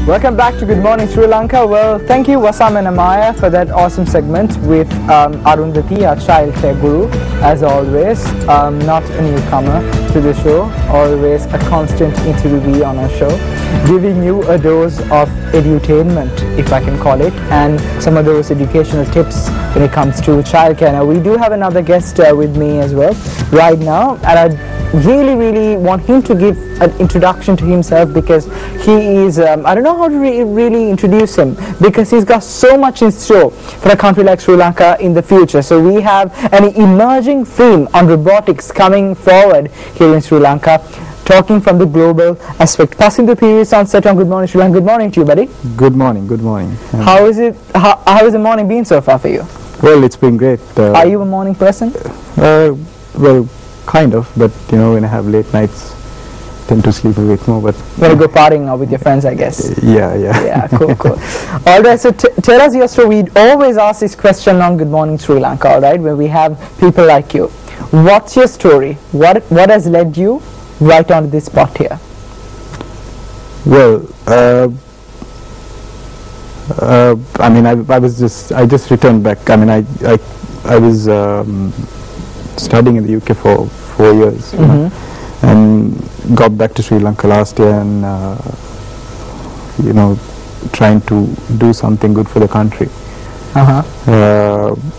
Welcome back to Good Morning Sri Lanka. Well, thank you Wasam and Amaya for that awesome segment with Arundhati, our child care guru, as always. Not a newcomer to the show, always a constant interviewee on our show, giving you a dose of edutainment, if I can call it, and some of those educational tips when it comes to child care. Now, we do have another guest with me as well right now, and I really want him to give an introduction to himself, because he is I don't know how to really introduce him, because he's got so much in store for a country like Sri Lanka in the future. So we have an emerging theme on robotics coming forward here in Sri Lanka, talking from the global aspect. Passing the previous sunset on Good Morning Sri Lanka. Good morning to you, buddy. Good morning, good morning. How is it? How has the morning been so far for you? Well, it's been great. Are you a morning person? Well, kind of, but you know, when I have late nights, tend to sleep a bit more. But you want to go partying now with your friends, I guess. Yeah, cool. All right, so tell us your story. We always ask this question on Good Morning Sri Lanka, all right, where we have people like you. What's your story? What has led you right onto this spot here? Well, I mean, I just returned back. I mean, I was studying in the UK for 4 years, you know, and got back to Sri Lanka last year, and you know, trying to do something good for the country.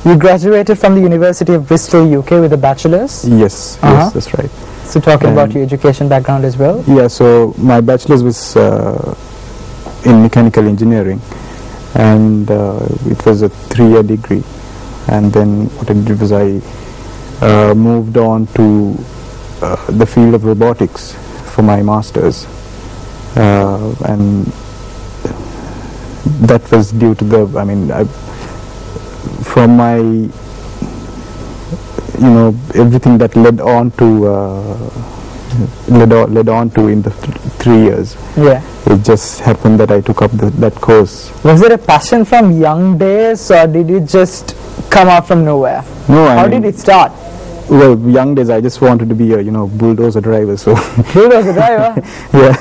You graduated from the University of Bristol, UK, with a bachelor's? Yes, yes, that's right. So talking about your education background as well? Yeah, so my bachelor's was in mechanical engineering, and it was a 3-year degree. And then what I did was I moved on to the field of robotics for my master's, and that was due to the, I mean, from my, you know, everything that led on to in the 3 years. Yeah. It just happened that I took up that course. Was it a passion from young days, or did it just come out from nowhere? No, How did it start? Well, young days I just wanted to be a, you know, bulldozer driver. So bulldozer driver. Yeah.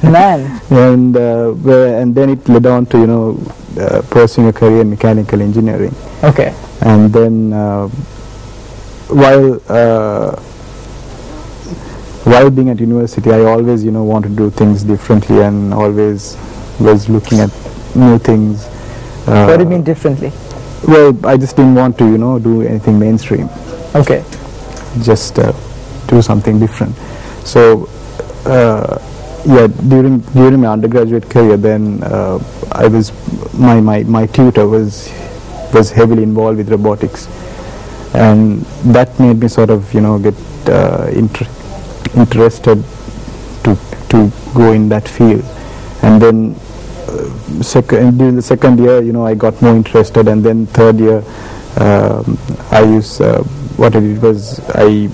Man. And then it led on to, you know, pursuing a career in mechanical engineering. Okay. And then while being at university, I always, you know, wanted to do things differently, and always was looking at new things. What do you mean differently? Well, I just didn't want to, you know, do anything mainstream. Okay. Just do something different. So yeah, during my undergraduate career, then I was my tutor was heavily involved with robotics, and that made me sort of, you know, get interested to go in that field. And then during the second year, you know, I got more interested, and then third year what I did was I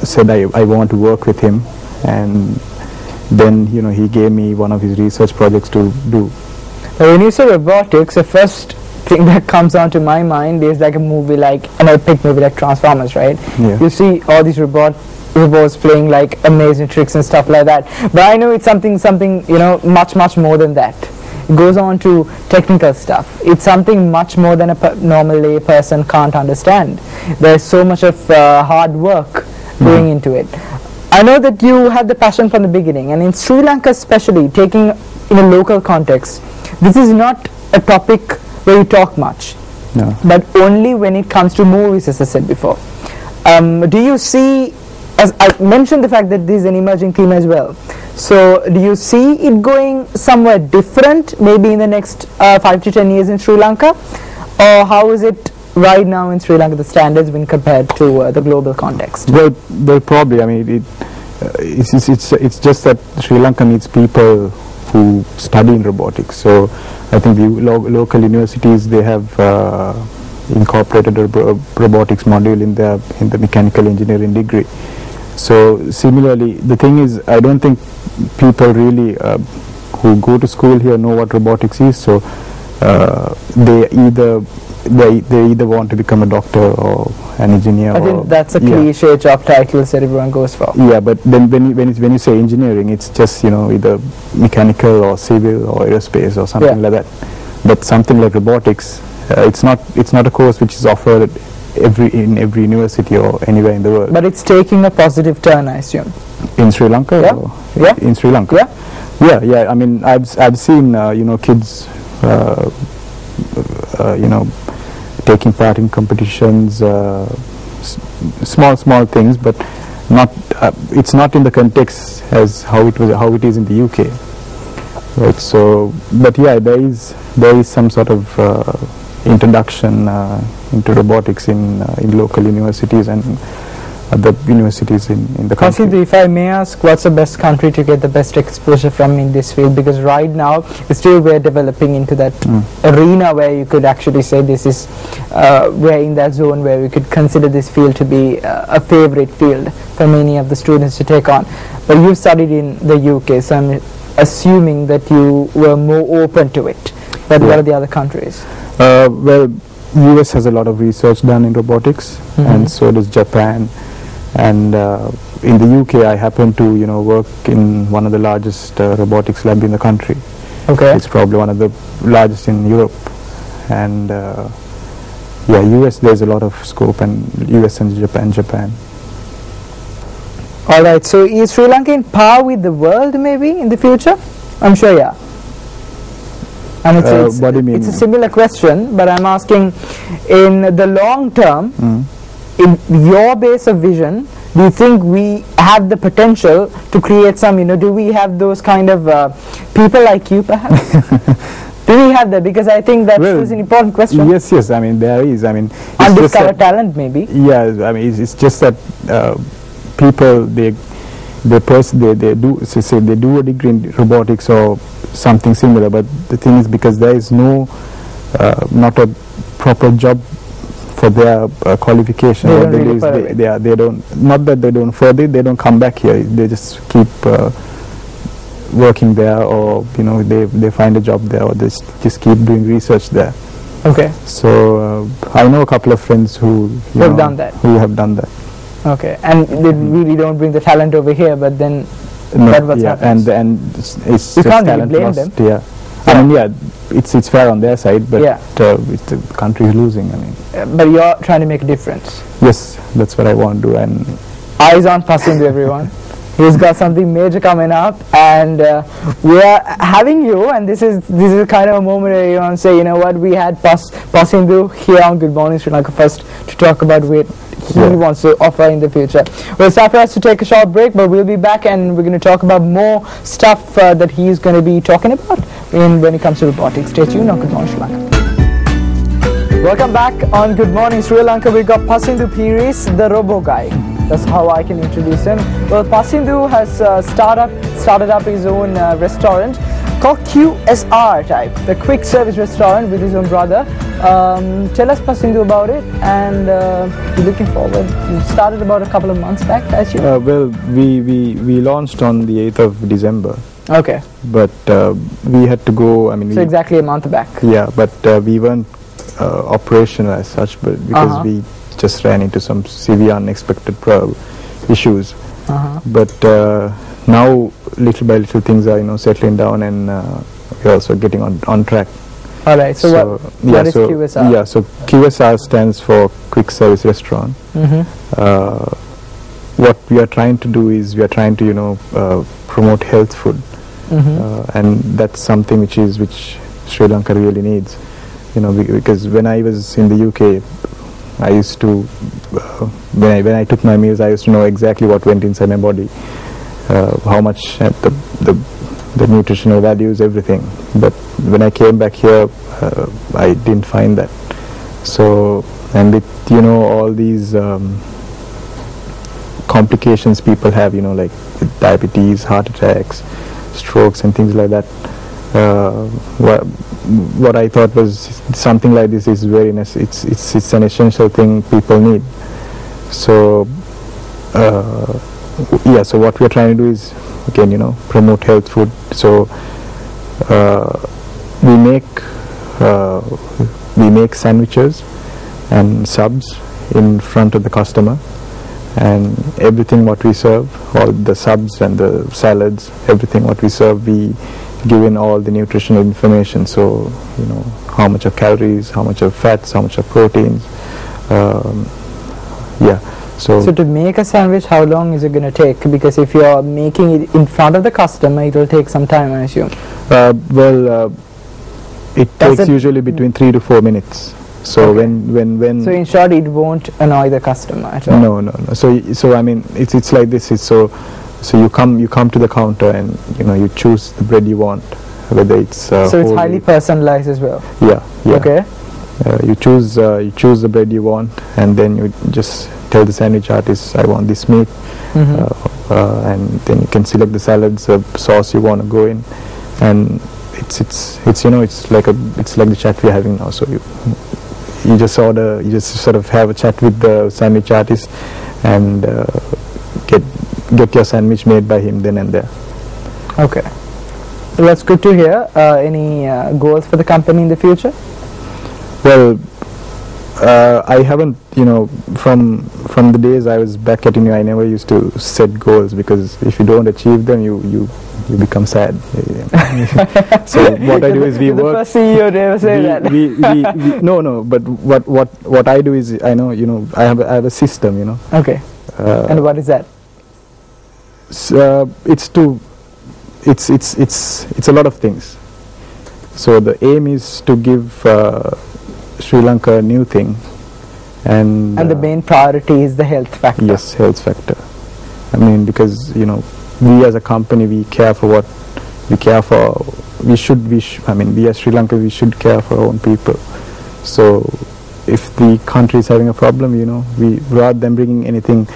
said I want to work with him, and then, you know, he gave me one of his research projects to do. When you say robotics, the first thing that comes onto my mind is like a movie, like an epic movie like Transformers, right? Yeah. You see all these robots playing like amazing tricks and stuff like that. But I know it's something you know, much more than that. It goes on to technical stuff. It's something much more than a normal lay person can't understand. There's so much of hard work going into it. I know that you had the passion from the beginning, and in Sri Lanka especially, taking in a local context, this is not a topic where you talk much, No. but only when it comes to movies, as I said before. Do you see, as I mentioned the fact that this is an emerging theme as well, so do you see it going somewhere different maybe in the next 5 to 10 years in Sri Lanka, or how is it right now in Sri Lanka, the standards when compared to the global context? Well, probably, I mean, it's just that Sri Lanka needs people who study in robotics. So I think the local universities, they have incorporated a robotics module in the mechanical engineering degree. So similarly, the thing is, I don't think people really who go to school here know what robotics is. So they either they either want to become a doctor or an engineer. I think that's a cliche job titles that everyone goes for. Yeah, but then when you say engineering, it's just either mechanical or civil or aerospace or something like that. But something like robotics, it's not a course which is offered in every university or anywhere in the world. But it's taking a positive turn, I assume. In Sri Lanka? Yeah. In Sri Lanka? Yeah. I mean, I've seen kids taking part in competitions, small things, but not it's not in the context as how it is in the UK, right? So, but yeah, there is some sort of introduction into robotics in local universities and other universities in the country. If I may ask, what's the best country to get the best exposure from in this field? Because right now, still we're developing into that arena where you could actually say this is, we're in that zone where we could consider this field to be a favorite field for many of the students to take on. But you studied in the UK, so I'm assuming that you were more open to it. But what are the other countries? Well, US has a lot of research done in robotics, and so does Japan. And in the UK, I happen to work in one of the largest robotics lab in the country. Okay. It's probably one of the largest in Europe. And US, there's a lot of scope, and US and Japan. All right. So is Sri Lanka in par with the world maybe in the future? I'm sure, yeah. And what do you mean? It's a similar question, but I'm asking, in the long term, in your base of vision, do you think we have the potential to create some, do we have those kind of people like you perhaps? Do we have that? Because I think that is an important question. Yes, I mean, there is. I mean, undiscovered talent maybe. Yeah, I mean, it's just that people, they do a degree in robotics or something similar, but the thing is, because there is not a proper job for their qualification, they don't, not that they don't further, they don't come back here, they just keep working there, or they find a job there, or they just keep doing research there. Okay. So I know a couple of friends who have done that. Okay, and they really don't bring the talent over here, but then what's happens. And it's you just can't talent really blame lost. them. I mean, it's fair on their side, but the country is losing. I mean, but you're trying to make a difference. Yes, that's what I want to do. And eyes on Pasindu, everyone. He's got something major coming up, and we are having you. And this is kind of a moment where you want to say, you know what, we had Pasindu here on Good Morning Sri Lanka first to talk about what he wants to offer in the future. Well, it's time for us to take a short break, but we'll be back and we're going to talk about more stuff that he's going to be talking about when it comes to robotics. Stay tuned on Good Morning Sri Lanka. Welcome back on Good Morning Sri Lanka. We've got Pasindu Piris, the Robo Guy. That's how I can introduce him. Well, Pasindu has started up his own restaurant called QSR type, the quick service restaurant, with his own brother. Tell us, Pasindu, about it, and we're looking forward. You started about a couple of months back, as you. Well, we launched on the 8th of December. Okay. But we had to go. I mean, so exactly a month back. Yeah, but we weren't operational as such, but because we just ran into some severe unexpected issues. But now, little by little, things are settling down, and we're also getting on track. All right. So what is QSR? Yeah. So QSR stands for Quick Service Restaurant. What we are trying to do is we are trying to promote health food, and that's something which Sri Lanka really needs. Because when I was in the UK, I used to, when I took my meals, I used to know exactly what went inside my body, how much, the nutritional values, everything. But when I came back here, I didn't find that. So, and with all these complications people have, like with diabetes, heart attacks, strokes, and things like that. What I thought was something like this is very it's an essential thing people need. So so what we are trying to do is, again, promote health food. So we make we make sandwiches and subs in front of the customer, and everything what we serve, all the subs and the salads, everything what we serve, we give in all the nutritional information. So you know how much of calories, how much of fats, how much of proteins. Yeah. So to make a sandwich, how long is it going to take? Because if you're making it in front of the customer, it will take some time, I assume. It takes usually between 3 to 4 minutes. So okay. when so in short, it won't annoy the customer at all. No. So I mean, it's like this. So you come to the counter and you choose the bread you want, whether it's so it's highly personalized as well. Yeah. Okay. You choose the bread you want, and then you just tell the sandwich artist, I want this meat, and then you can select the salads, the sauce you want to go in, and it's like the chat we're having now. So you just sort of have a chat with the sandwich artist, and get your sandwich made by him then and there. Okay, well, that's good to hear. Any goals for the company in the future? Well, I haven't, from the days I was back at I never used to set goals, because if you don't achieve them, you become sad. So what I do is we work. The first CEO to ever say that. No. But what I do is I have a system. Okay. And what is that? It's a lot of things. So the aim is to give Sri Lanka a new thing, and the main priority is the health factor. Yes, health factor. I mean, because we as a company, we care for what we care for. We as Sri Lanka, we should care for our own people. So if the country is having a problem, we, rather than bringing anything,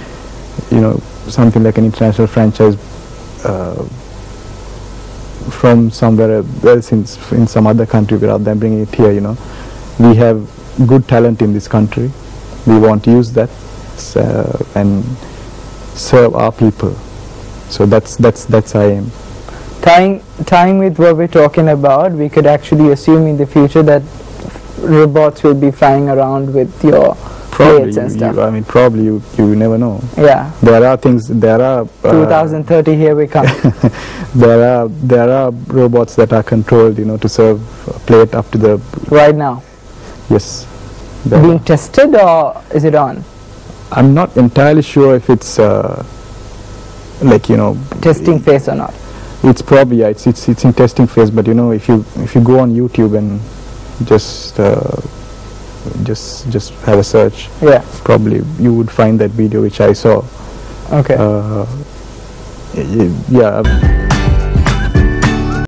something like an international franchise from somewhere else in some other country, rather than bringing it here, we have good talent in this country. We want to use that and serve our people. So that's our aim. Tying with what we're talking about, we could actually assume in the future that robots will be flying around with your plates and stuff. Probably you never know. Yeah. There are things. 2030, here we come. there are robots that are controlled, to serve a plate up to the. Right now. Yes. Being tested, or is it on? I'm not entirely sure if it's testing phase or not. It's probably it's in testing phase. But if you go on YouTube and just have a search, yeah, probably you would find that video which I saw. Okay. Yeah.